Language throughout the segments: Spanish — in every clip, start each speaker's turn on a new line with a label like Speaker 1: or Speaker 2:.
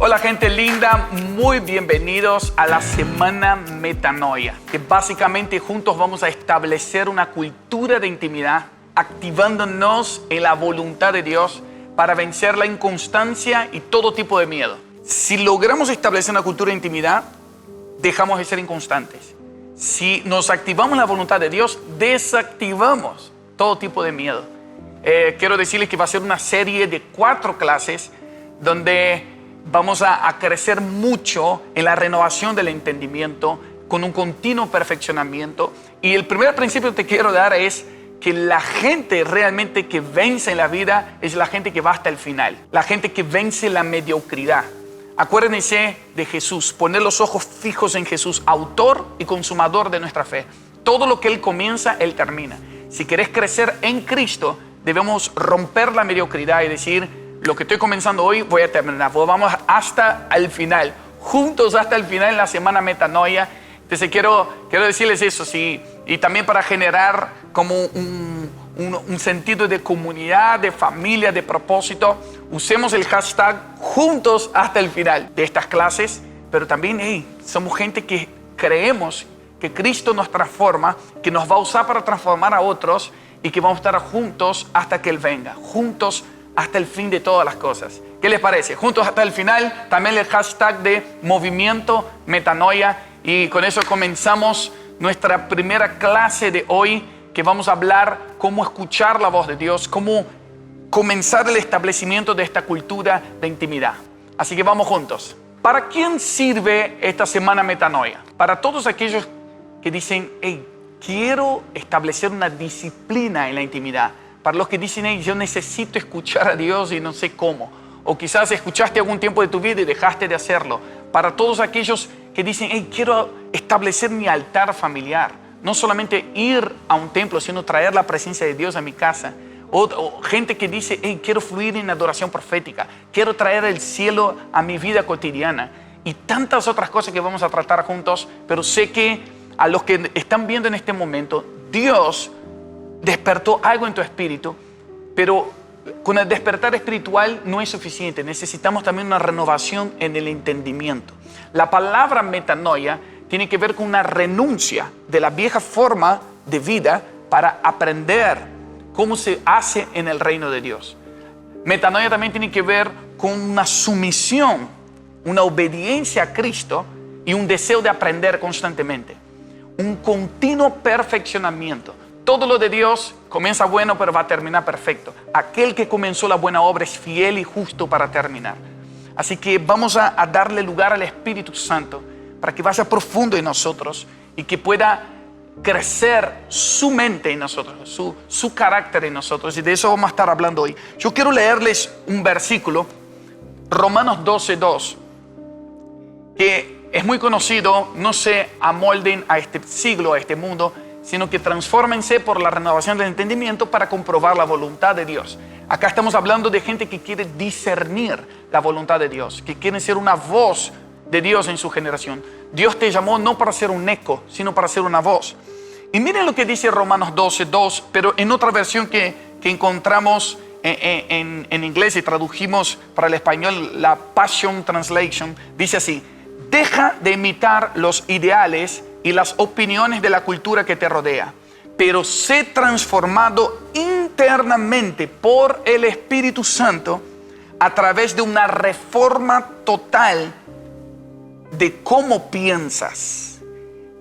Speaker 1: Hola gente linda, muy bienvenidos a la Semana Metanoia, que básicamente juntos vamos a establecer una cultura de intimidad, activándonos en la voluntad de Dios para vencer la inconstancia y todo tipo de miedo. Si logramos establecer una cultura de intimidad, dejamos de ser inconstantes. Si nos activamos en la voluntad de Dios, desactivamos todo tipo de miedo. Quiero decirles que va a ser una serie de 4 clases donde vamos a crecer mucho en la renovación del entendimiento con un continuo perfeccionamiento. Y el primer principio que te quiero dar es que la gente realmente que vence en la vida es la gente que va hasta el final, la gente que vence la mediocridad. Acuérdense de Jesús, poner los ojos fijos en Jesús, autor y consumador de nuestra fe. Todo lo que Él comienza, Él termina. Si querés crecer en Cristo, debemos romper la mediocridad y decir: lo que estoy comenzando hoy voy a terminar. Pues vamos hasta el final, juntos hasta el final en la Semana Metanoia. Entonces quiero decirles eso, sí, y también para generar como un sentido de comunidad, de familia, de propósito. Usemos el hashtag juntos hasta el final de estas clases, pero también somos gente que creemos que Cristo nos transforma, que nos va a usar para transformar a otros y que vamos a estar juntos hasta que Él venga, juntos hasta el fin de todas las cosas. ¿Qué les parece? Juntos hasta el final, también el hashtag de Movimiento Metanoia. Y con eso comenzamos nuestra primera clase de hoy, que vamos a hablar cómo escuchar la voz de Dios, cómo comenzar el establecimiento de esta cultura de intimidad. Así que vamos juntos. ¿Para quién sirve esta Semana Metanoia? Para todos aquellos que dicen: quiero establecer una disciplina en la intimidad. Para los que dicen: yo necesito escuchar a Dios y no sé cómo. O quizás escuchaste algún tiempo de tu vida y dejaste de hacerlo. Para todos aquellos que dicen: quiero establecer mi altar familiar. No solamente ir a un templo, sino traer la presencia de Dios a mi casa. O gente que dice: quiero fluir en adoración profética. Quiero traer el cielo a mi vida cotidiana. Y tantas otras cosas que vamos a tratar juntos. Pero sé que a los que están viendo en este momento, Dios despertó algo en tu espíritu, pero con el despertar espiritual no es suficiente. Necesitamos también una renovación en el entendimiento. La palabra metanoia tiene que ver con una renuncia de la vieja forma de vida para aprender cómo se hace en el reino de Dios. Metanoia también tiene que ver con una sumisión, una obediencia a Cristo y un deseo de aprender constantemente. Un continuo perfeccionamiento. Todo lo de Dios comienza bueno, pero va a terminar perfecto. Aquel que comenzó la buena obra es fiel y justo para terminar. Así que vamos a darle lugar al Espíritu Santo para que vaya profundo en nosotros y que pueda crecer su mente en nosotros, su carácter en nosotros. Y de eso vamos a estar hablando hoy. Yo quiero leerles un versículo, Romanos 12:2, que es muy conocido. No se amolden a este siglo, a este mundo, sino que transfórmense por la renovación del entendimiento para comprobar la voluntad de Dios. Acá estamos hablando de gente que quiere discernir la voluntad de Dios, que quiere ser una voz de Dios en su generación. Dios te llamó no para ser un eco, sino para ser una voz. Y miren lo que dice Romanos 12:2, pero en otra versión que encontramos en inglés y tradujimos para el español, la Passion Translation, dice así: deja de imitar los ideales y las opiniones de la cultura que te rodea, pero sé transformado internamente por el Espíritu Santo a través de una reforma total de cómo piensas.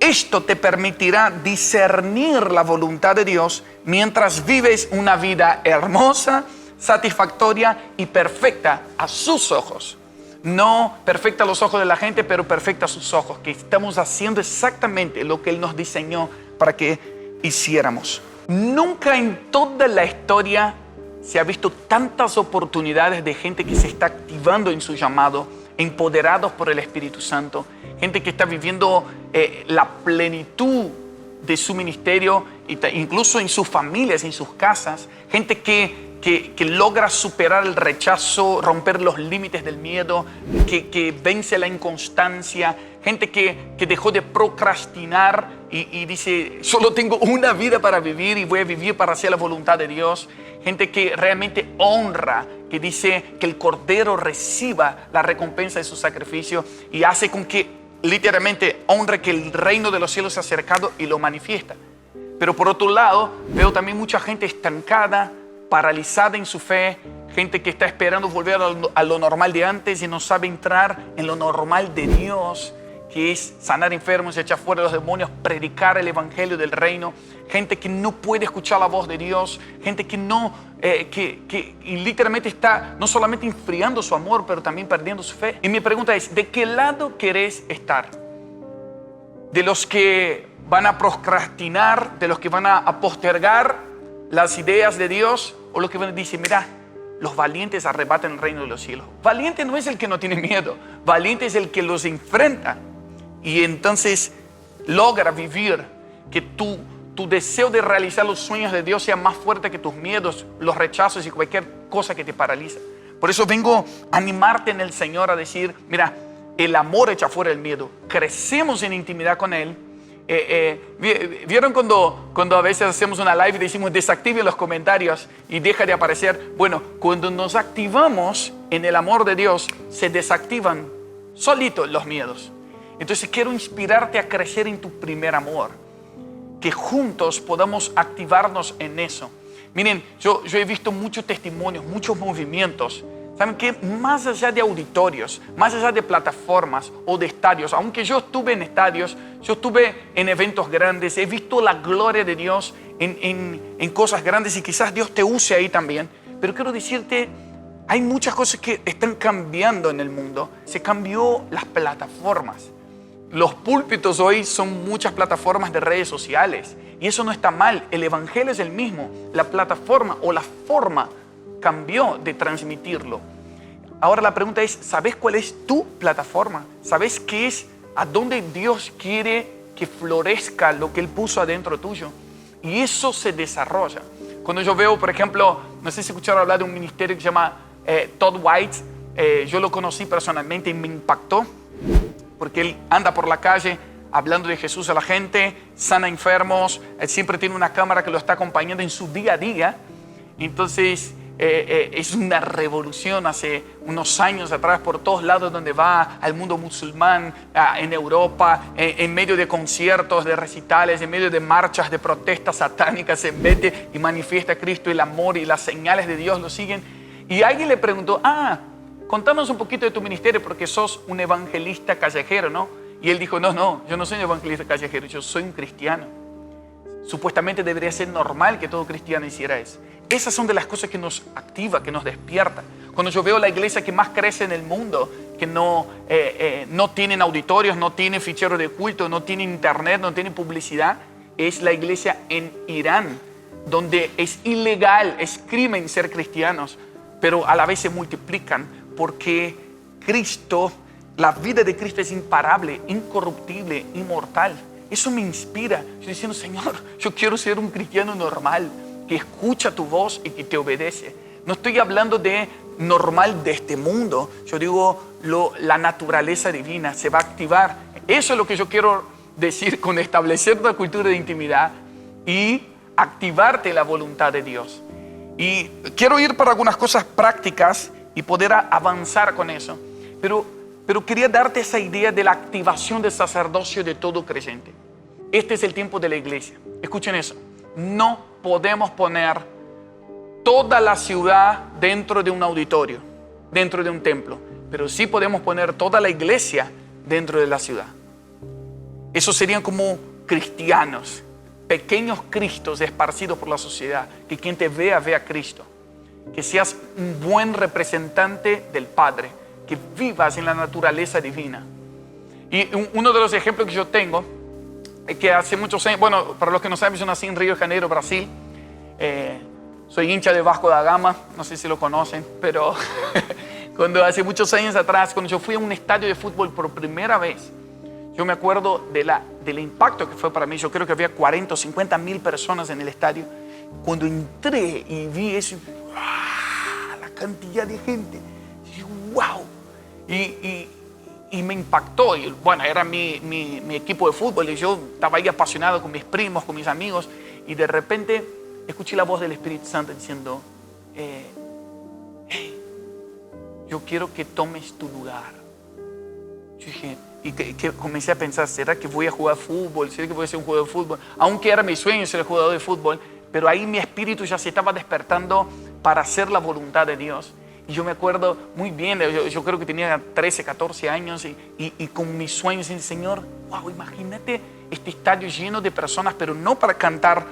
Speaker 1: Esto te permitirá discernir la voluntad de Dios mientras vives una vida hermosa, satisfactoria y perfecta a sus ojos. No perfecta a los ojos de la gente, pero perfecta a sus ojos, que estamos haciendo exactamente lo que Él nos diseñó para que hiciéramos. Nunca en toda la historia se ha visto tantas oportunidades de gente que se está activando en su llamado, empoderados por el Espíritu Santo, gente que está viviendo la plenitud de su ministerio, incluso en sus familias, en sus casas, gente que logra superar el rechazo, romper los límites del miedo, que vence la inconstancia, gente que dejó de procrastinar y dice, solo tengo una vida para vivir y voy a vivir para hacer la voluntad de Dios. Gente que realmente honra, que dice que el Cordero reciba la recompensa de su sacrificio y hace con que literalmente honre que el reino de los cielos se ha acercado y lo manifiesta. Pero por otro lado, veo también mucha gente estancada, paralizada en su fe, gente que está esperando volver a lo normal de antes y no sabe entrar en lo normal de Dios, que es sanar enfermos, echar fuera los demonios, predicar el evangelio del reino. Gente que no puede escuchar la voz de Dios, gente que no, y literalmente está no solamente enfriando su amor, pero también perdiendo su fe. Y mi pregunta es, ¿de qué lado querés estar? ¿De los que van a procrastinar, de los que van a postergar las ideas de Dios, o los que van a decir, mira, los valientes arrebatan el reino de los cielos? Valiente no es el que no tiene miedo, valiente es el que los enfrenta y entonces logra vivir que tu deseo de realizar los sueños de Dios sea más fuerte que tus miedos, los rechazos y cualquier cosa que te paraliza. Por eso vengo a animarte en el Señor a decir, mira, el amor echa fuera el miedo, crecemos en intimidad con Él. ¿Vieron cuando a veces hacemos una live y decimos desactiven los comentarios y deja de aparecer? Bueno, cuando nos activamos en el amor de Dios, se desactivan solitos los miedos. Entonces quiero inspirarte a crecer en tu primer amor, que juntos podamos activarnos en eso. Miren, yo he visto muchos testimonios, muchos movimientos. ¿Saben qué? Más allá de auditorios, más allá de plataformas o de estadios, aunque yo estuve en estadios, yo estuve en eventos grandes, he visto la gloria de Dios en cosas grandes y quizás Dios te use ahí también. Pero quiero decirte, hay muchas cosas que están cambiando en el mundo. Se cambió las plataformas. Los púlpitos hoy son muchas plataformas de redes sociales y eso no está mal. El evangelio es el mismo. La plataforma o la forma cambió de transmitirlo. Ahora la pregunta es, ¿sabes cuál es tu plataforma? ¿Sabes qué es a dónde Dios quiere que florezca lo que Él puso adentro tuyo? Y eso se desarrolla. Cuando yo veo, por ejemplo, no sé si escucharon hablar de un ministerio que se llama Todd White. Yo lo conocí personalmente y me impactó porque él anda por la calle hablando de Jesús a la gente, sana enfermos, él siempre tiene una cámara que lo está acompañando en su día a día. Entonces es una revolución hace unos años atrás por todos lados donde va al mundo musulmán, en Europa, en medio de conciertos, de recitales, en medio de marchas, de protestas satánicas, se mete y manifiesta a Cristo, el amor y las señales de Dios lo siguen. Y alguien le preguntó, contanos un poquito de tu ministerio porque sos un evangelista callejero, ¿no? Y él dijo, no, yo no soy un evangelista callejero, yo soy un cristiano. Supuestamente debería ser normal que todo cristiano hiciera eso. Esas son de las cosas que nos activa, que nos despierta. Cuando yo veo la iglesia que más crece en el mundo, que no tienen auditorios, no tienen ficheros de culto, no tienen internet, no tienen publicidad, es la iglesia en Irán, donde es ilegal, es crimen ser cristianos, pero a la vez se multiplican porque Cristo, la vida de Cristo es imparable, incorruptible, inmortal. Eso me inspira. Yo diciendo, Señor, yo quiero ser un cristiano normal, que escucha tu voz y que te obedece. No estoy hablando de normal de este mundo. Yo digo, la naturaleza divina se va a activar. Eso es lo que yo quiero decir con establecer una cultura de intimidad y activarte la voluntad de Dios. Y quiero ir para algunas cosas prácticas y poder avanzar con eso. Pero quería darte esa idea de la activación del sacerdocio de todo creyente. Este es el tiempo de la iglesia. Escuchen eso. No podemos poner toda la ciudad dentro de un auditorio, dentro de un templo. Pero sí podemos poner toda la iglesia dentro de la ciudad. Esos serían como cristianos, pequeños cristos esparcidos por la sociedad. Que quien te vea, vea a Cristo. Que seas un buen representante del Padre. Que vivas en la naturaleza divina. Y uno de los ejemplos que yo tengo es que hace muchos años, bueno, para los que no saben, yo nací en Río de Janeiro, Brasil. Soy hincha de Vasco da Gama, no sé si lo conocen, pero cuando hace muchos años atrás, cuando yo fui a un estadio de fútbol por primera vez, yo me acuerdo del impacto que fue para mí. Yo creo que había 40 o 50 mil personas en el estadio. Cuando entré y vi eso, la cantidad de gente, dije, wow. Y y me impactó. Y, bueno, era mi equipo de fútbol y yo estaba ahí apasionado con mis primos, con mis amigos, y de repente escuché la voz del Espíritu Santo diciendo, hey, yo quiero que tomes tu lugar. Yo dije, y que comencé a pensar, ¿será que voy a jugar fútbol? ¿Será que voy a ser un jugador de fútbol? Aunque era mi sueño ser jugador de fútbol, pero ahí mi espíritu ya se estaba despertando para hacer la voluntad de Dios. Y yo me acuerdo muy bien, yo creo que tenía 13, 14 años y con mis sueños en el Señor, wow, imagínate este estadio lleno de personas, pero no para cantar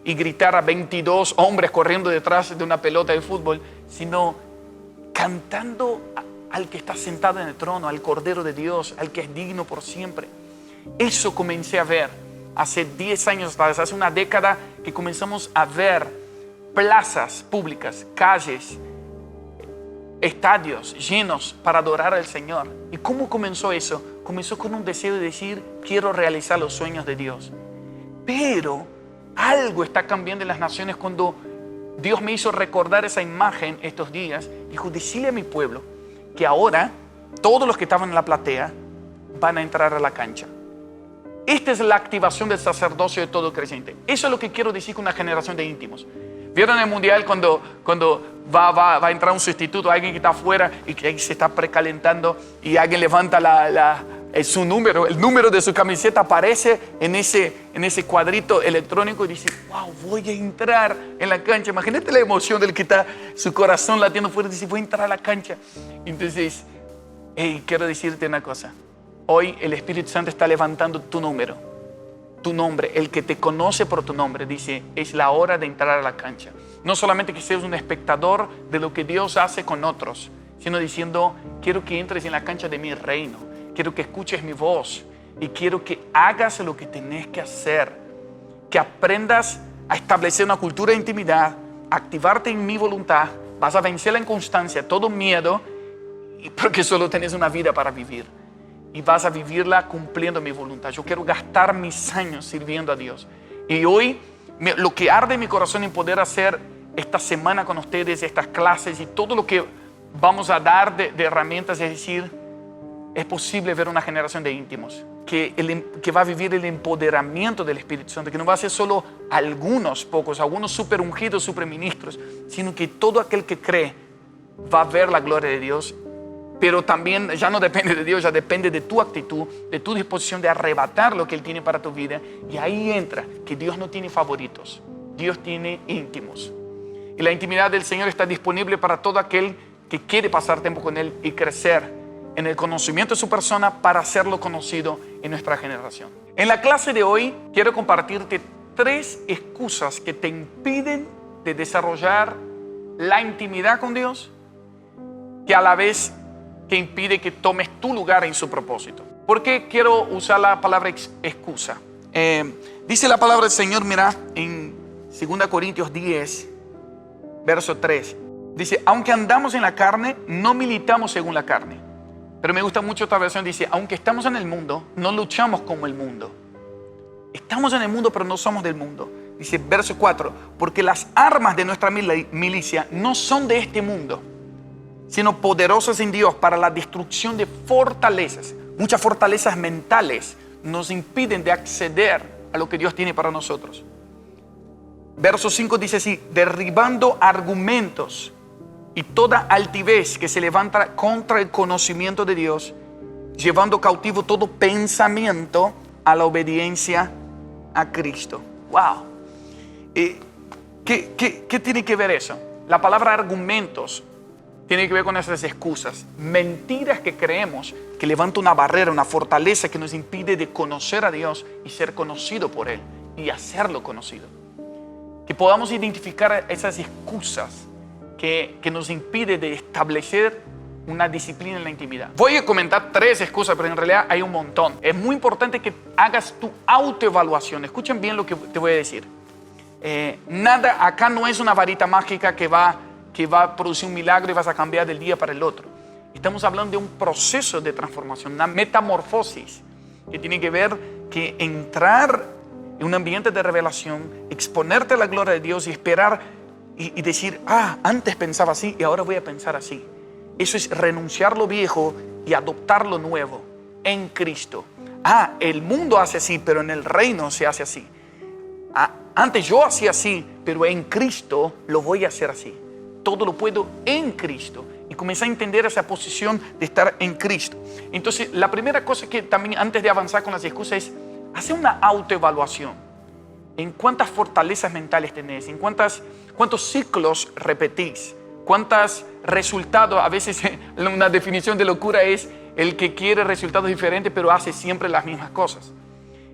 Speaker 1: y gritar a 22 hombres corriendo detrás de una pelota de fútbol, sino cantando al que está sentado en el trono, al Cordero de Dios, al que es digno por siempre. Eso comencé a ver hace 10 años atrás, hace una década que comenzamos a ver plazas públicas, calles, estadios llenos para adorar al Señor. ¿Y cómo comenzó eso? Comenzó con un deseo de decir, quiero realizar los sueños de Dios. Pero algo está cambiando en las naciones cuando Dios me hizo recordar esa imagen estos días. Dijo, decile a mi pueblo que ahora todos los que estaban en la platea van a entrar a la cancha. Esta es la activación del sacerdocio de todo creyente. Eso es lo que quiero decir con una generación de íntimos. ¿Vieron el mundial cuando va a entrar un sustituto, alguien que está afuera y que se está precalentando y alguien levanta su número, el número de su camiseta aparece en ese cuadrito electrónico y dice, wow, voy a entrar en la cancha? Imagínate la emoción del que está su corazón latiendo fuerte y dice, voy a entrar a la cancha. Entonces, quiero decirte una cosa. Hoy el Espíritu Santo está levantando tu número, tu nombre, el que te conoce por tu nombre. Dice, es la hora de entrar a la cancha. No solamente que seas un espectador de lo que Dios hace con otros, sino diciendo, quiero que entres en la cancha de mi reino. Quiero que escuches mi voz y quiero que hagas lo que tenés que hacer. Que aprendas a establecer una cultura de intimidad, activarte en mi voluntad. Vas a vencer la inconstancia, todo miedo, porque solo tenés una vida para vivir. Y vas a vivirla cumpliendo mi voluntad. Yo quiero gastar mis años sirviendo a Dios. Y hoy, lo que arde en mi corazón en poder hacer esta semana con ustedes, estas clases y todo lo que vamos a dar de herramientas, es decir, es posible ver una generación de íntimos que va a vivir el empoderamiento del Espíritu Santo, que no va a ser solo algunos pocos, algunos super ungidos, super ministros, sino que todo aquel que cree va a ver la gloria de Dios. Pero también ya no depende de Dios, ya depende de tu actitud, de tu disposición de arrebatar lo que Él tiene para tu vida. Y ahí entra que Dios no tiene favoritos, Dios tiene íntimos. Y la intimidad del Señor está disponible para todo aquel que quiere pasar tiempo con Él y crecer en el conocimiento de su persona para hacerlo conocido en nuestra generación. En la clase de hoy quiero compartirte 3 excusas que te impiden de desarrollar la intimidad con Dios, que a la vez te impide que tomes tu lugar en su propósito. ¿Por qué quiero usar la palabra excusa? Dice la palabra del Señor, mira, en 2 Corintios 10, verso 3. Dice, aunque andamos en la carne, no militamos según la carne. Pero me gusta mucho esta versión, dice, aunque estamos en el mundo, no luchamos como el mundo. Estamos en el mundo, pero no somos del mundo. Dice, verso 4, porque las armas de nuestra milicia no son de este mundo, sino poderosas en Dios para la destrucción de fortalezas. Muchas fortalezas mentales nos impiden de acceder a lo que Dios tiene para nosotros. Verso 5 dice así, derribando argumentos y toda altivez que se levanta contra el conocimiento de Dios, llevando cautivo todo pensamiento a la obediencia a Cristo. ¡Wow! ¿Qué tiene que ver eso? La palabra argumentos tiene que ver con esas excusas, mentiras que creemos que levanta una barrera, una fortaleza que nos impide de conocer a Dios y ser conocido por Él y hacerlo conocido. Que podamos identificar esas excusas que nos impide de establecer una disciplina en la intimidad. Voy a comentar 3 excusas, pero en realidad hay un montón. Es muy importante que hagas tu autoevaluación. Escuchen bien lo que te voy a decir. Nada, acá no es una varita mágica que va a producir un milagro y vas a cambiar del día para el otro. Estamos hablando de un proceso de transformación, una metamorfosis que tiene que ver que entrar en un ambiente de revelación, exponerte a la gloria de Dios y esperar y decir, antes pensaba así y ahora voy a pensar así. Eso es renunciar lo viejo y adoptar lo nuevo en Cristo. El mundo hace así, pero en el reino se hace así. Antes yo hacía así, pero en Cristo lo voy a hacer así. Todo lo puedo en Cristo. Y comencé a entender esa posición de estar en Cristo. Entonces, la primera cosa que también, antes de avanzar con las excusas, es hacer una autoevaluación. ¿En cuántas fortalezas mentales tenés? ¿En cuántos ciclos repetís? ¿Cuántos resultados? A veces una definición de locura es el que quiere resultados diferentes, pero hace siempre las mismas cosas.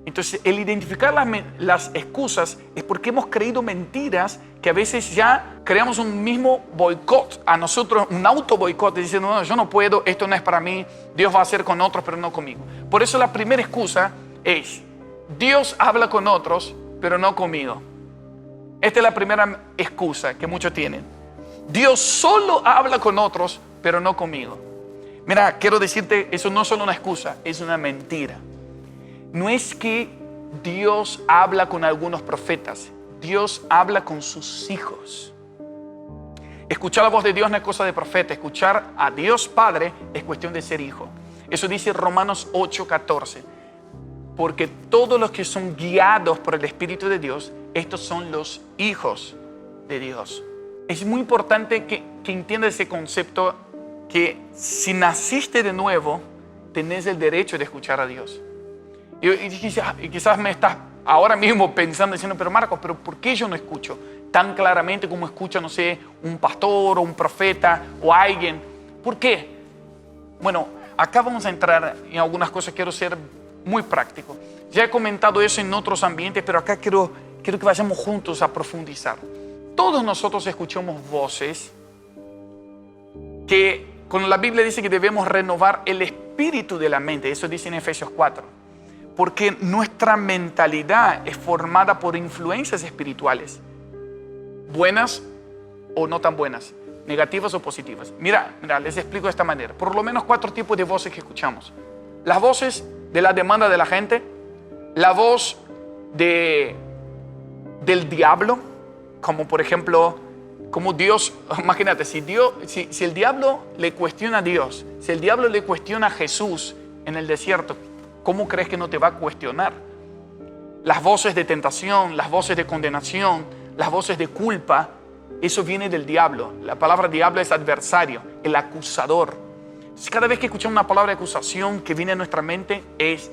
Speaker 1: Entonces, el identificar las excusas es porque hemos creído mentiras que a veces ya creamos un mismo boicot a nosotros, un auto boicot, diciendo, no, yo no puedo, esto no es para mí, Dios va a hacer con otros, pero no conmigo. Por eso la primera excusa es, Dios habla con otros, pero no conmigo. Esta es la primera excusa que muchos tienen. Dios solo habla con otros, pero no conmigo. Mira, quiero decirte, eso no es solo una excusa, es una mentira. No es que Dios habla con algunos profetas, Dios habla con sus hijos. Escuchar la voz de Dios no es cosa de profeta, escuchar a Dios Padre es cuestión de ser hijo. Eso dice Romanos 8:14. Porque todos los que son guiados por el Espíritu de Dios, estos son los hijos de Dios. Es muy importante que entiendas ese concepto, que si naciste de nuevo, tenés el derecho de escuchar a Dios. Y quizás me estás ahora mismo pensando, diciendo, pero Marcos, ¿pero por qué yo no escucho tan claramente como escucha, no sé, un pastor o un profeta o alguien? ¿Por qué? Bueno, acá vamos a entrar en algunas cosas, quiero ser muy práctico. Ya he comentado eso en otros ambientes, pero acá quiero que vayamos juntos a profundizar. Todos nosotros escuchamos voces que, cuando la Biblia dice que debemos renovar el espíritu de la mente, eso dice en Efesios 4, porque nuestra mentalidad es formada por influencias espirituales, buenas o no tan buenas, negativas o positivas. Mira, les explico de esta manera. Por lo menos 4 tipos de voces que escuchamos. Las voces de la demanda de la gente, la voz del diablo, como por ejemplo, como Dios, imagínate, si el diablo le cuestiona a Dios, si el diablo le cuestiona a Jesús en el desierto, ¿cómo crees que no te va a cuestionar? Las voces de tentación, las voces de condenación, las voces de culpa, eso viene del diablo. La palabra diablo es adversario, el acusador. Entonces, cada vez que escuchamos una palabra de acusación que viene a nuestra mente, es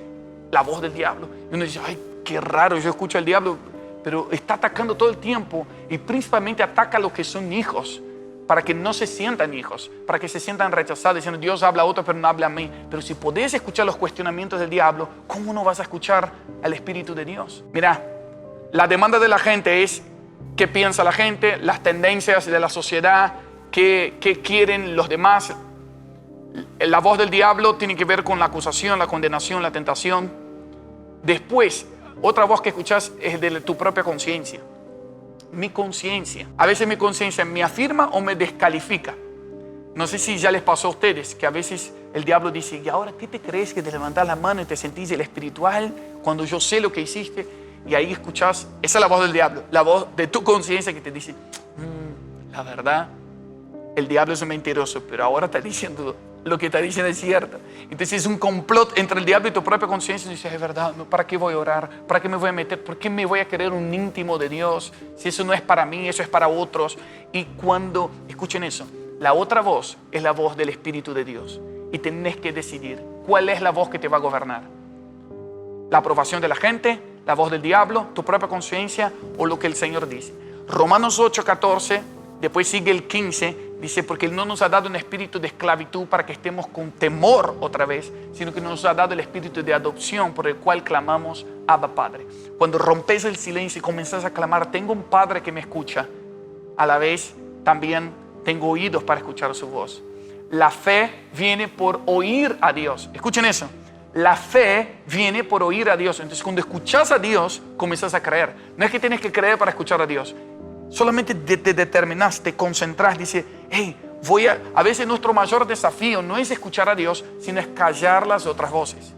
Speaker 1: la voz del diablo. Y uno dice, ay, qué raro, yo escucho al diablo, pero está atacando todo el tiempo y principalmente ataca a los que son hijos, para que no se sientan hijos, para que se sientan rechazados, diciendo, Dios habla a otro, pero no habla a mí. Pero si podés escuchar los cuestionamientos del diablo, ¿cómo no vas a escuchar al Espíritu de Dios? Mira, la demanda de la gente es qué piensa la gente, las tendencias de la sociedad, qué quieren los demás. La voz del diablo tiene que ver con la acusación, la condenación, la tentación. Después, otra voz que escuchas es de tu propia conciencia. Mi conciencia. A veces mi conciencia me afirma o me descalifica. No sé si ya les pasó a ustedes que a veces el diablo dice, ¿y ahora qué te crees que te levantas la mano y te sentís el espiritual cuando yo sé lo que hiciste? Y ahí escuchas, esa es la voz del diablo, la voz de tu conciencia que te dice, la verdad, el diablo es un mentiroso, pero ahora está diciendo lo que está diciendo es cierto. Entonces es un complot entre el diablo y tu propia conciencia. Y dices, es verdad, ¿para qué voy a orar? ¿Para qué me voy a meter? ¿Por qué me voy a creer un íntimo de Dios? Si eso no es para mí, eso es para otros. Y cuando, escuchen eso, la otra voz es la voz del Espíritu de Dios. Y tenés que decidir cuál es la voz que te va a gobernar. La aprobación de la gente, la voz del diablo, tu propia conciencia o lo que el Señor dice. Romanos 8:14, después sigue el 15, dice, porque Él no nos ha dado un espíritu de esclavitud para que estemos con temor otra vez, sino que nos ha dado el espíritu de adopción por el cual clamamos, Abba Padre. Cuando rompes el silencio y comenzás a clamar, tengo un Padre que me escucha, a la vez también tengo oídos para escuchar su voz. La fe viene por oír a Dios. Escuchen eso. La fe viene por oír a Dios. Entonces, cuando escuchas a Dios, comenzás a creer. No es que tienes que creer para escuchar a Dios. Solamente te determinás, te concentrás, dice, hey, a veces nuestro mayor desafío no es escuchar a Dios, sino es callar las otras voces.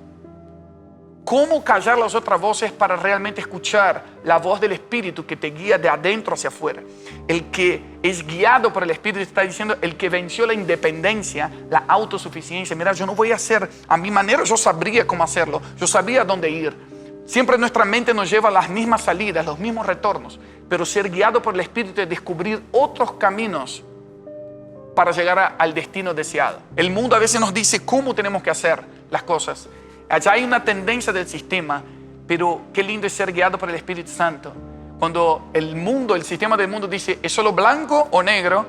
Speaker 1: ¿Cómo callar las otras voces para realmente escuchar la voz del Espíritu que te guía de adentro hacia afuera? El que es guiado por el Espíritu está diciendo, el que venció la independencia, la autosuficiencia. Mira, yo no voy a hacer a mi manera, yo sabría cómo hacerlo, yo sabría dónde ir. Siempre nuestra mente nos lleva a las mismas salidas, los mismos retornos. Pero ser guiado por el Espíritu es descubrir otros caminos para llegar al destino deseado. El mundo a veces nos dice cómo tenemos que hacer las cosas. Allá hay una tendencia del sistema, pero qué lindo es ser guiado por el Espíritu Santo. Cuando el mundo, el sistema del mundo dice, ¿es solo blanco o negro?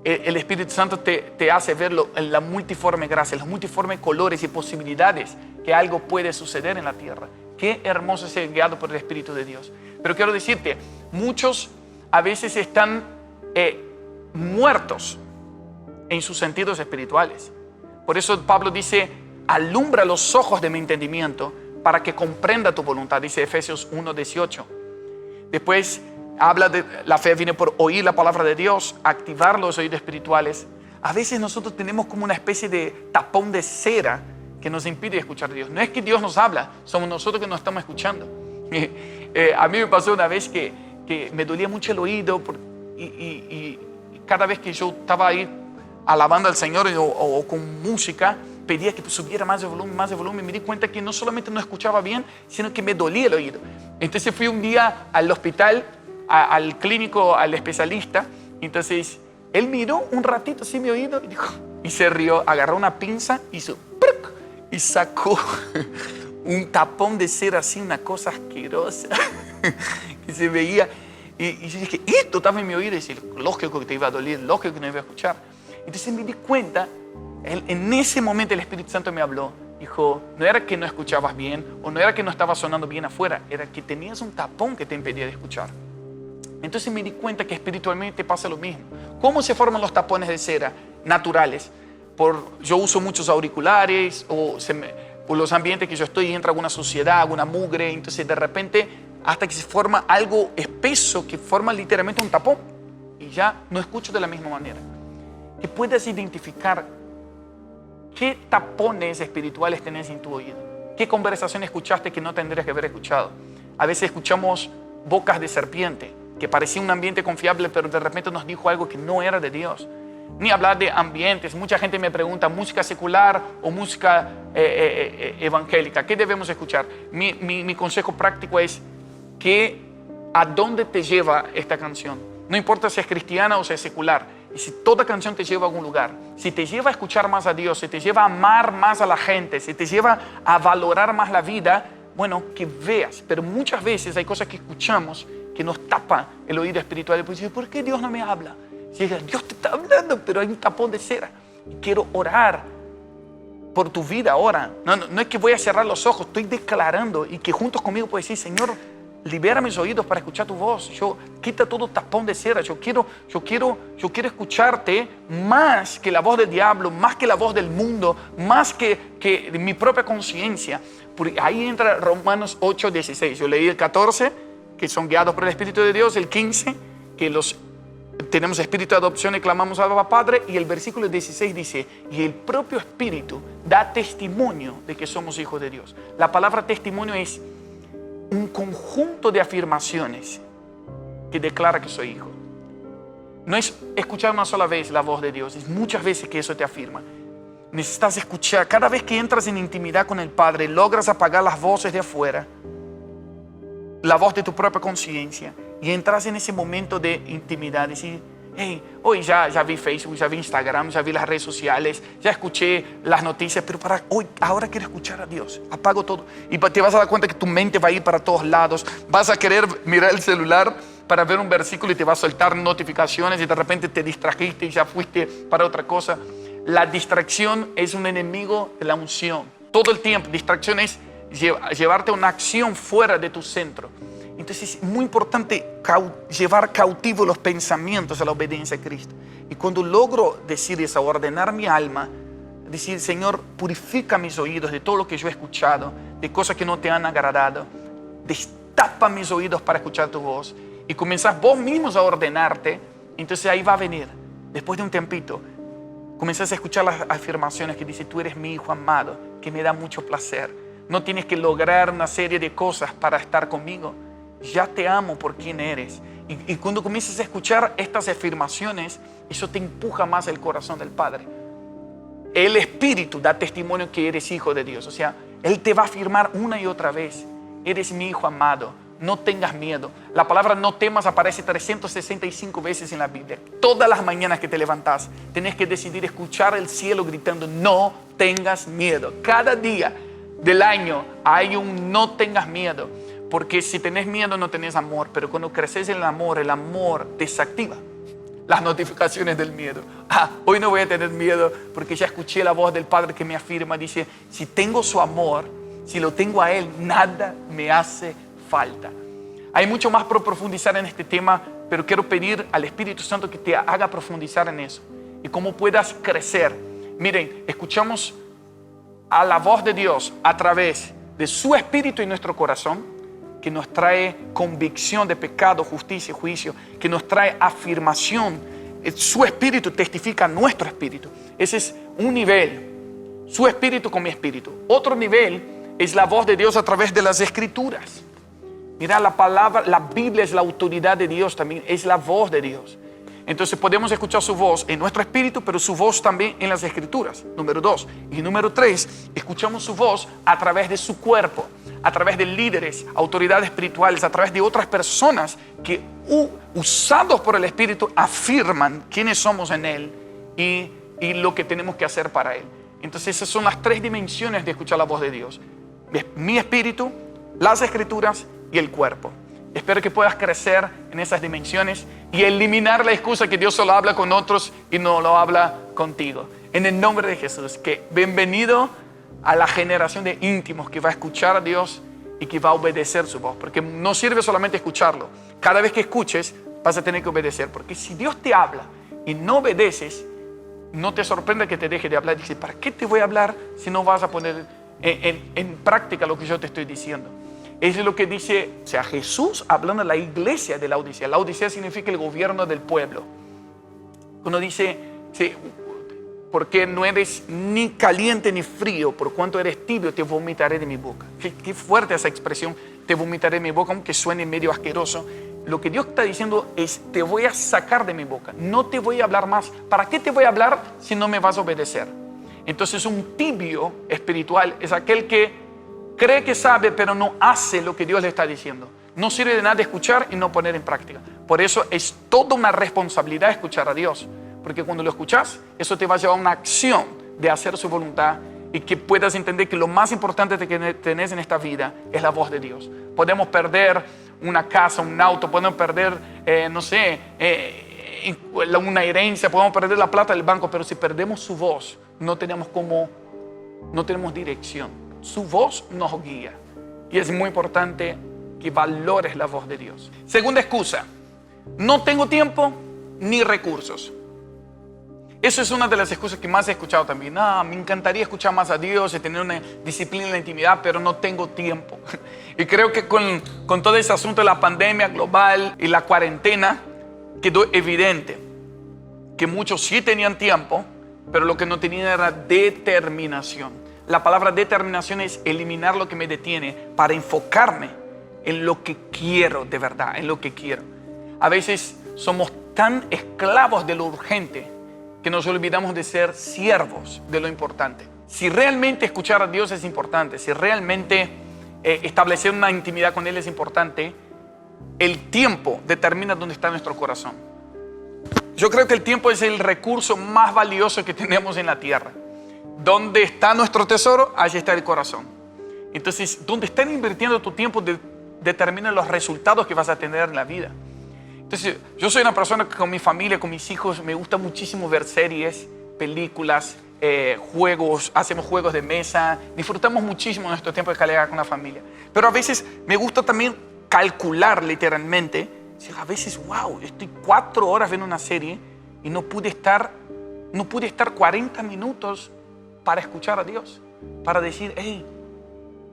Speaker 1: El Espíritu Santo te hace verlo en la multiforme gracia, los multiformes colores y posibilidades que algo puede suceder en la tierra. Qué hermoso es ser guiado por el Espíritu de Dios. Pero quiero decirte, muchos a veces están muertos en sus sentidos espirituales. Por eso Pablo dice, alumbra los ojos de mi entendimiento para que comprenda tu voluntad, dice Efesios 1:18. Después habla de la fe viene por oír la palabra de Dios, activar los oídos espirituales. A veces nosotros tenemos como una especie de tapón de cera que nos impide escuchar a Dios. No es que Dios nos habla, somos nosotros que nos estamos escuchando. A mí me pasó una vez que me dolía mucho el oído y cada vez que yo estaba ahí alabando al Señor o con música, pedía que subiera más de volumen. Me di cuenta que no solamente no escuchaba bien, sino que me dolía el oído. Entonces fui un día al hospital, al clínico, al especialista. Entonces él miró un ratito así mi oído y dijo, y se rió, agarró una pinza y hizo ¡pruc! Y sacó un tapón de cera así, una cosa asquerosa que se veía. Y yo dije, esto estaba en mi oído. Y dije, lógico que te iba a doler, lógico que no iba a escuchar. Entonces me di cuenta, en ese momento el Espíritu Santo me habló. Dijo, no era que no escuchabas bien, o no era que no estaba sonando bien afuera, era que tenías un tapón que te impedía de escuchar. Entonces me di cuenta que espiritualmente pasa lo mismo. ¿Cómo se forman los tapones de cera naturales? Yo uso muchos auriculares, por los ambientes que yo estoy entra alguna suciedad, alguna mugre, entonces de repente hasta que se forma algo espeso que forma literalmente un tapón y ya no escucho de la misma manera. Que puedas identificar qué tapones espirituales tenés en tu oído, qué conversación escuchaste que no tendrías que haber escuchado. A veces escuchamos bocas de serpiente, que parecía un ambiente confiable, pero de repente nos dijo algo que no era de Dios. Ni hablar de ambientes. Mucha gente me pregunta, ¿música secular o música evangélica? ¿Qué debemos escuchar? Mi consejo práctico es ¿a dónde te lleva esta canción? No importa si es cristiana o si es secular. Y si toda canción te lleva a algún lugar, si te lleva a escuchar más a Dios, si te lleva a amar más a la gente, si te lleva a valorar más la vida, bueno, que veas. Pero muchas veces hay cosas que escuchamos que nos tapan el oído espiritual. Y pues dices, ¿por qué Dios no me habla? Si Dios te está hablando, pero hay un tapón de cera. Y quiero orar por tu vida ahora. No es que voy a cerrar los ojos, estoy declarando y que juntos conmigo puedes decir, Señor, libera mis oídos para escuchar tu voz. Quita todo tapón de cera. Yo quiero escucharte más que la voz del diablo, más que la voz del mundo, más que mi propia conciencia. Ahí entra Romanos 8:16. Yo leí el 14, que son guiados por el Espíritu de Dios. El 15, que tenemos espíritu de adopción y clamamos a Abba Padre. Y el versículo 16 dice, y el propio Espíritu da testimonio de que somos hijos de Dios. La palabra testimonio es un conjunto de afirmaciones que declara que soy hijo. No es escuchar una sola vez la voz de Dios, es muchas veces que eso te afirma. Necesitas escuchar, cada vez que entras en intimidad con el Padre, logras apagar las voces de afuera, la voz de tu propia conciencia, y entras en ese momento de intimidad, decir, hey, hoy ya vi Facebook, ya vi Instagram, ya vi las redes sociales, ya escuché las noticias, pero ahora quiero escuchar a Dios. Apago todo. Y te vas a dar cuenta que tu mente va a ir para todos lados. Vas a querer mirar el celular para ver un versículo y te va a soltar notificaciones y de repente te distrajiste y ya fuiste para otra cosa. La distracción es un enemigo de la unción. Todo el tiempo, distracción es llevarte a una acción fuera de tu centro. Entonces es muy importante llevar cautivos los pensamientos a la obediencia a Cristo. Y cuando logro decir eso, ordenar mi alma, decir, Señor, purifica mis oídos de todo lo que yo he escuchado, de cosas que no te han agradado, destapa mis oídos para escuchar tu voz, y comenzás vos mismos a ordenarte, entonces ahí va a venir, después de un tiempito, comenzás a escuchar las afirmaciones que dice, tú eres mi hijo amado, que me da mucho placer. no tienes que lograr una serie de cosas para estar conmigo. Ya te amo por quien eres. Y cuando comienzas a escuchar estas afirmaciones, eso te empuja más el corazón del Padre. El Espíritu da testimonio que eres hijo de Dios. O sea, Él te va a afirmar una y otra vez: eres mi hijo amado, no tengas miedo. La palabra no temas aparece 365 veces en la Biblia. Todas las mañanas que te levantas, tenés que decidir escuchar el cielo gritando: no tengas miedo. Cada día del año hay un no tengas miedo. Porque si tenés miedo no tenés amor. Pero cuando creces en el amor desactiva las notificaciones del miedo. Hoy no voy a tener miedo porque ya escuché la voz del Padre que me afirma. Dice: si tengo su amor, si lo tengo a Él, nada me hace falta. Hay mucho más por profundizar en este tema, pero quiero pedir al Espíritu Santo que te haga profundizar en eso y cómo puedas crecer. Miren, escuchamos a la voz de Dios a través de su Espíritu en nuestro corazón, que nos trae convicción de pecado, justicia y juicio, que nos trae afirmación. Su Espíritu testifica a nuestro espíritu. Ese es un nivel, su Espíritu con mi espíritu. Otro nivel es la voz de Dios a través de las Escrituras. Mira, la palabra, la Biblia es la autoridad de Dios también, es la voz de Dios. Entonces podemos escuchar su voz en nuestro espíritu, pero su voz también en las Escrituras. Número 2. Y número 3, escuchamos su voz a través de su cuerpo, a través de líderes, autoridades espirituales, a través de otras personas que, usados por el Espíritu, afirman quiénes somos en Él y lo que tenemos que hacer para Él. Entonces esas son las 3 dimensiones de escuchar la voz de Dios: mi espíritu, las Escrituras y el cuerpo. Espero que puedas crecer en esas dimensiones y eliminar la excusa que Dios solo habla con otros y no lo habla contigo. En el nombre de Jesús, que bienvenido a la generación de íntimos que va a escuchar a Dios y que va a obedecer su voz. Porque no sirve solamente escucharlo. Cada vez que escuches vas a tener que obedecer. Porque si Dios te habla y no obedeces, no te sorprenda que te deje de hablar. Dice: ¿para qué te voy a hablar si no vas a poner en práctica lo que yo te estoy diciendo? Es lo que dice, o sea, Jesús hablando a la iglesia de Laodicea. Laodicea significa el gobierno del pueblo. Cuando dice: sí, porque no eres ni caliente ni frío, por cuanto eres tibio, te vomitaré de mi boca. Qué fuerte esa expresión: te vomitaré de mi boca, aunque suene medio asqueroso. Lo que Dios está diciendo es: te voy a sacar de mi boca, no te voy a hablar más. ¿Para qué te voy a hablar si no me vas a obedecer? Entonces un tibio espiritual es aquel que cree que sabe, pero no hace lo que Dios le está diciendo. No sirve de nada escuchar y no poner en práctica. Por eso es toda una responsabilidad escuchar a Dios. Porque cuando lo escuchas, eso te va a llevar a una acción de hacer su voluntad y que puedas entender que lo más importante que tenés en esta vida es la voz de Dios. Podemos perder una casa, un auto, podemos perder, una herencia, podemos perder la plata del banco, pero si perdemos su voz, no tenemos dirección. Su voz nos guía y es muy importante que valores la voz de Dios. Segunda excusa: no tengo tiempo ni recursos. Eso es una de las excusas que más he escuchado también. Me encantaría escuchar más a Dios y tener una disciplina en la intimidad, pero no tengo tiempo. Y creo que con todo ese asunto de la pandemia global y la cuarentena quedó evidente que muchos sí tenían tiempo, pero lo que no tenían era determinación. La palabra determinación es eliminar lo que me detiene para enfocarme en lo que quiero de verdad, en lo que quiero. A veces somos tan esclavos de lo urgente que nos olvidamos de ser siervos de lo importante. Si realmente escuchar a Dios es importante, si realmente establecer una intimidad con Él es importante, el tiempo determina dónde está nuestro corazón. Yo creo que el tiempo es el recurso más valioso que tenemos en la tierra. Donde está nuestro tesoro, allí está el corazón. Entonces, donde están invirtiendo tu tiempo determina los resultados que vas a tener en la vida. Entonces, yo soy una persona que con mi familia, con mis hijos, me gusta muchísimo ver series, películas, juegos, hacemos juegos de mesa, disfrutamos muchísimo nuestro tiempo de calidad con la familia. Pero a veces me gusta también calcular literalmente. A veces, wow, estoy 4 horas viendo una serie y no pude estar 40 minutos para escuchar a Dios, para decir: hey,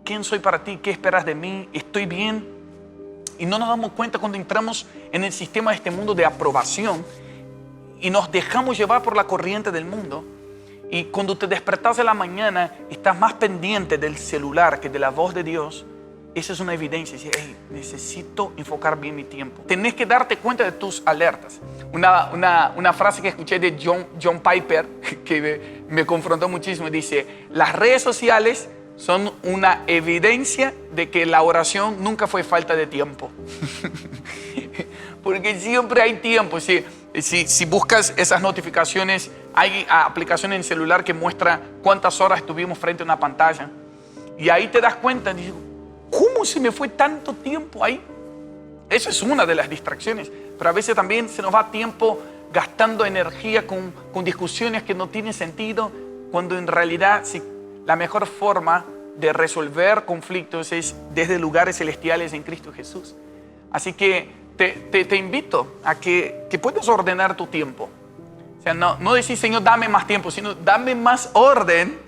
Speaker 1: ¿quién soy para ti? ¿Qué esperas de mí? ¿Estoy bien? Y no nos damos cuenta cuando entramos en el sistema de este mundo de aprobación y nos dejamos llevar por la corriente del mundo y cuando te despertas en la mañana estás más pendiente del celular que de la voz de Dios, esa es una evidencia. Dice, hey, necesito enfocar bien mi tiempo. Tenés que darte cuenta de tus alertas. Una frase que escuché de John Piper que me confrontó muchísimo. Dice, las redes sociales son una evidencia de que la oración nunca fue falta de tiempo. Porque siempre hay tiempo. Si buscas esas notificaciones, hay aplicaciones en celular que muestran cuántas horas estuvimos frente a una pantalla. Y ahí te das cuenta, digo, ¿cómo se me fue tanto tiempo ahí? Eso es una de las distracciones. Pero a veces también se nos va tiempo gastando energía con discusiones que no tienen sentido, cuando en realidad la mejor forma de resolver conflictos es desde lugares celestiales en Cristo Jesús. Así que te invito a que puedas ordenar tu tiempo. O sea, no decir, Señor, dame más tiempo, sino dame más orden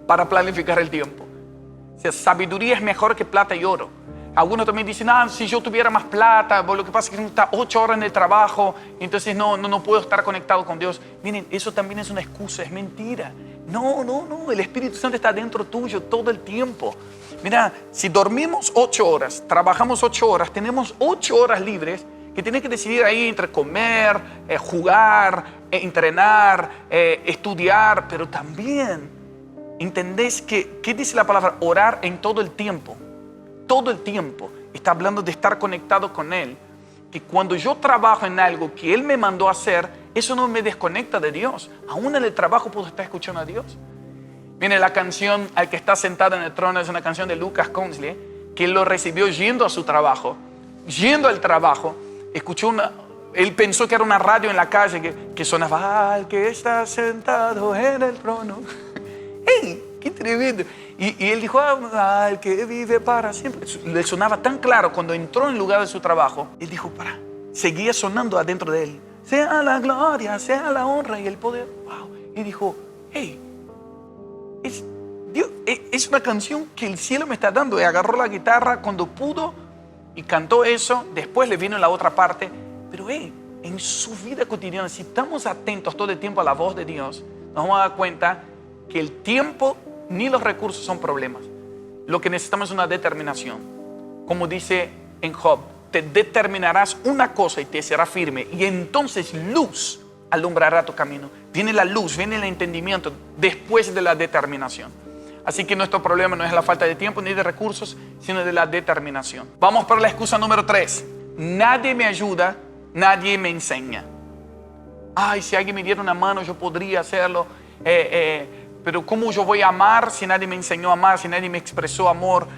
Speaker 1: para planificar el tiempo. O sea, sabiduría es mejor que plata y oro. Algunos también dicen, si yo tuviera más plata, lo que pasa es que está 8 horas en el trabajo, entonces no puedo estar conectado con Dios. Miren, eso también es una excusa, es mentira. No, el Espíritu Santo está dentro tuyo todo el tiempo. Mira, si dormimos 8 horas, trabajamos 8 horas, tenemos 8 horas libres que tienes que decidir ahí entre comer, jugar, entrenar, estudiar, pero también entendés que, ¿qué dice la palabra? Orar en todo el tiempo. Todo el tiempo está hablando de estar conectado con Él. Que cuando yo trabajo en algo que Él me mandó a hacer, eso no me desconecta de Dios. Aún en el trabajo puedo estar escuchando a Dios. Miren, la canción Al que está sentado en el trono es una canción de Lucas Consley, que él lo recibió yendo a su trabajo. Yendo al trabajo, él pensó que era una radio en la calle que sonaba Al que está sentado en el trono. ¡Ey! ¡Qué tremendo! Y él dijo, al que vive para siempre. Le sonaba tan claro cuando entró en el lugar de su trabajo. Él dijo, seguía sonando adentro de él. Sea la gloria, sea la honra y el poder. Wow. Y dijo, hey, es una canción que el cielo me está dando. Y agarró la guitarra cuando pudo y cantó eso. Después le vino la otra parte. Pero en su vida cotidiana, si estamos atentos todo el tiempo a la voz de Dios, nos vamos a dar cuenta que el tiempo ni los recursos son problemas. Lo que necesitamos es una determinación. Como dice en Job, te determinarás una cosa y te será firme, y entonces luz alumbrará tu camino. Viene la luz, viene el entendimiento después de la determinación. Así que nuestro problema no es la falta de tiempo ni de recursos, sino de la determinación. Vamos por la excusa número 3. Nadie me ayuda, nadie me enseña. Si alguien me diera una mano yo podría hacerlo. Pero ¿cómo yo voy a amar si nadie me enseñó a amar, si nadie me expresó amor?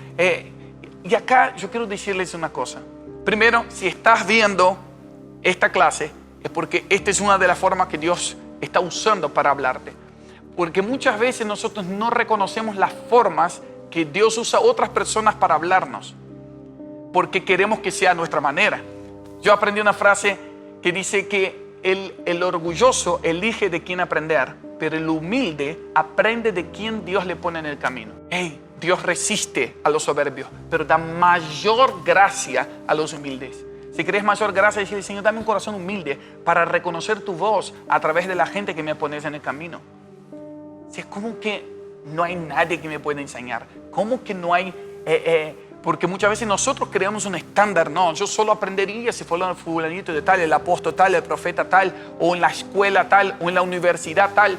Speaker 1: Y acá yo quiero decirles una cosa. Primero, si estás viendo esta clase, es porque esta es una de las formas que Dios está usando para hablarte. Porque muchas veces nosotros no reconocemos las formas que Dios usa a otras personas para hablarnos, porque queremos que sea a nuestra manera. Yo aprendí una frase que dice que el orgulloso elige de quién aprender, pero el humilde aprende de quién Dios le pone en el camino. Dios resiste a los soberbios, pero da mayor gracia a los humildes. Si querés mayor gracia, decirle, Señor, dame un corazón humilde para reconocer tu voz a través de la gente que me pones en el camino. Si es como que no hay nadie que me pueda enseñar. Como que no hay... porque muchas veces nosotros creamos un estándar. No, yo solo aprendería si fulanito de tal, el apóstol tal, el profeta tal, o en la escuela tal, o en la universidad tal.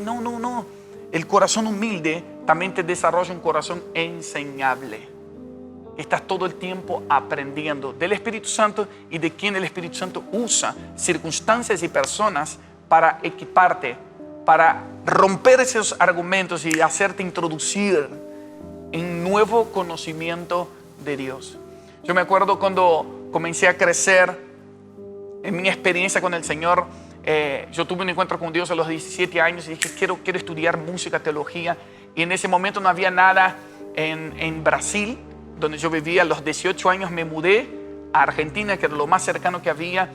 Speaker 1: No. El corazón humilde también te desarrolla un corazón enseñable. Estás todo el tiempo aprendiendo del Espíritu Santo y de quién el Espíritu Santo usa circunstancias y personas para equiparte, para romper esos argumentos y hacerte introducir en nuevo conocimiento de Dios. Yo me acuerdo cuando comencé a crecer en mi experiencia con el Señor. Yo tuve un encuentro con Dios a los 17 años y dije, quiero estudiar música, teología. Y en ese momento no había nada en Brasil, donde yo vivía. A los 18 años me mudé a Argentina, que era lo más cercano que había.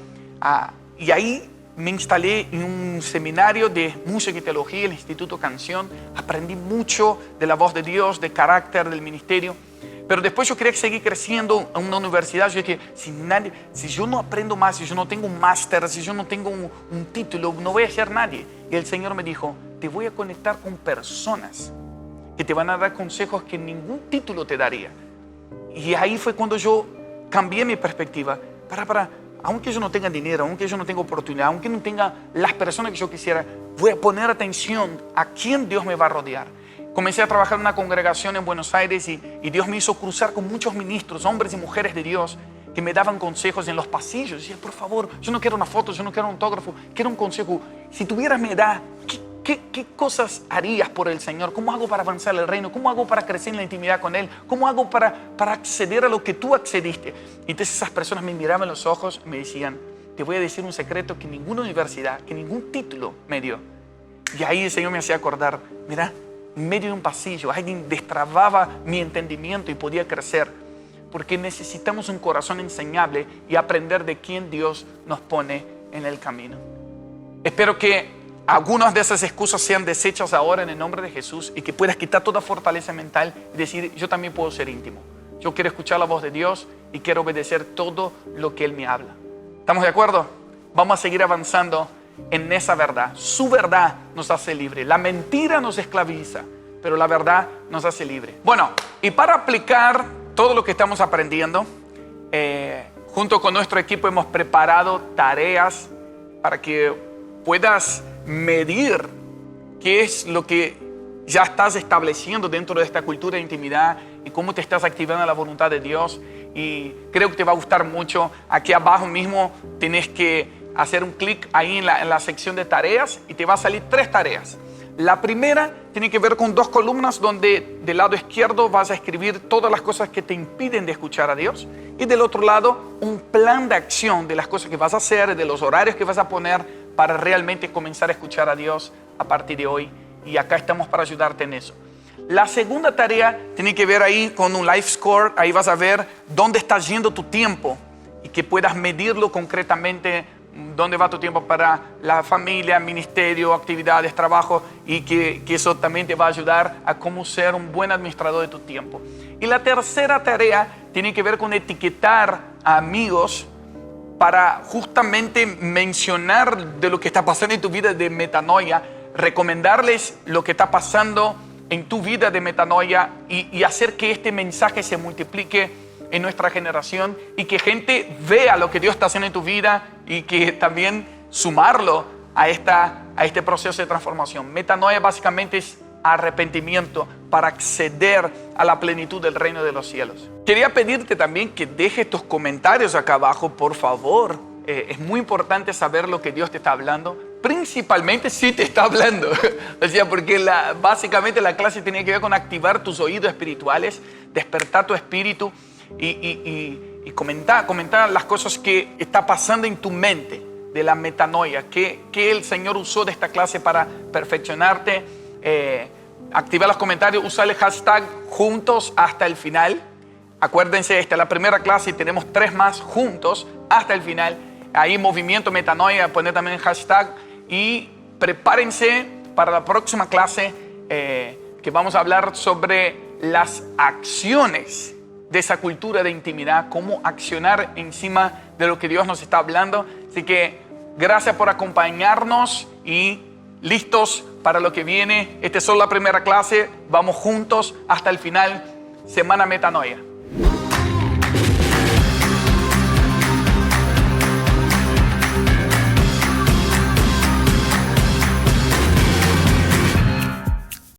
Speaker 1: Y ahí me instalé en un seminario de música y teología, el Instituto Canción. Aprendí mucho de la voz de Dios, de carácter, del ministerio. Pero después yo quería seguir creciendo en una universidad. Yo dije, si yo no aprendo más, si yo no tengo un máster, si yo no tengo un título, no voy a ser nadie. Y el Señor me dijo, te voy a conectar con personas que te van a dar consejos que ningún título te daría. Y ahí fue cuando yo cambié mi perspectiva. Aunque yo no tenga dinero, aunque yo no tenga oportunidad, aunque no tenga las personas que yo quisiera, voy a poner atención a quién Dios me va a rodear. Comencé a trabajar en una congregación en Buenos Aires y Dios me hizo cruzar con muchos ministros, hombres y mujeres de Dios, que me daban consejos en los pasillos. Decía, por favor, yo no quiero una foto, yo no quiero un autógrafo, quiero un consejo. Si tuvieras mi edad, ¿qué cosas harías por el Señor? ¿Cómo hago para avanzar el reino? ¿Cómo hago para crecer en la intimidad con Él? ¿Cómo hago para acceder a lo que tú accediste? Y entonces esas personas me miraban en los ojos y me decían, te voy a decir un secreto que ninguna universidad, que ningún título me dio. Y ahí el Señor me hacía acordar, mira, en medio de un pasillo, alguien destrababa mi entendimiento y podía crecer. Porque necesitamos un corazón enseñable y aprender de quién Dios nos pone en el camino. Espero que algunas de esas excusas sean desechas ahora en el nombre de Jesús y que puedas quitar toda fortaleza mental y decir, yo también puedo ser íntimo. Yo quiero escuchar la voz de Dios y quiero obedecer todo lo que Él me habla. ¿Estamos de acuerdo? Vamos a seguir avanzando en esa verdad. Su verdad nos hace libre. La mentira nos esclaviza, pero la verdad nos hace libre. Bueno, y para aplicar todo lo que estamos aprendiendo, junto con nuestro equipo hemos preparado tareas para que puedas medir qué es lo que ya estás estableciendo dentro de esta cultura de intimidad y cómo te estás activando en la voluntad de Dios. Y creo que te va a gustar mucho. Aquí abajo mismo tienes que hacer un clic ahí en la sección de tareas y te va a salir 3 tareas. La primera tiene que ver con 2 columnas donde del lado izquierdo vas a escribir todas las cosas que te impiden de escuchar a Dios y del otro lado un plan de acción de las cosas que vas a hacer, de los horarios que vas a poner para realmente comenzar a escuchar a Dios a partir de hoy. Y acá estamos para ayudarte en eso. La segunda tarea tiene que ver ahí con un life score. Ahí vas a ver dónde está yendo tu tiempo y que puedas medirlo concretamente. Dónde va tu tiempo para la familia, ministerio, actividades, trabajo, y que eso también te va a ayudar a cómo ser un buen administrador de tu tiempo. Y la tercera tarea tiene que ver con etiquetar a amigos para justamente mencionar de lo que está pasando en tu vida de metanoia, recomendarles lo que está pasando en tu vida de metanoia y hacer que este mensaje se multiplique en nuestra generación y que gente vea lo que Dios está haciendo en tu vida y que también sumarlo a este proceso de transformación. Metanoia básicamente es arrepentimiento para acceder a la plenitud del reino de los cielos. Quería pedirte también que dejes tus comentarios acá abajo, por favor. Es muy importante saber lo que Dios te está hablando, principalmente si te está hablando. O sea, porque básicamente la clase tenía que ver con activar tus oídos espirituales, despertar tu espíritu y comentar las cosas que está pasando en tu mente de la metanoia, que el Señor usó de esta clase para perfeccionarte. Activar los comentarios, usar el hashtag juntos hasta el final. Acuérdense, esta es la primera clase y tenemos 3 más juntos hasta el final. Ahí Movimiento Metanoia, poner también el hashtag y prepárense para la próxima clase que vamos a hablar sobre las acciones de esa cultura de intimidad, cómo accionar encima de lo que Dios nos está hablando. Así que gracias por acompañarnos y listos para lo que viene. Esta es solo la primera clase. Vamos juntos hasta el final. Semana Metanoia.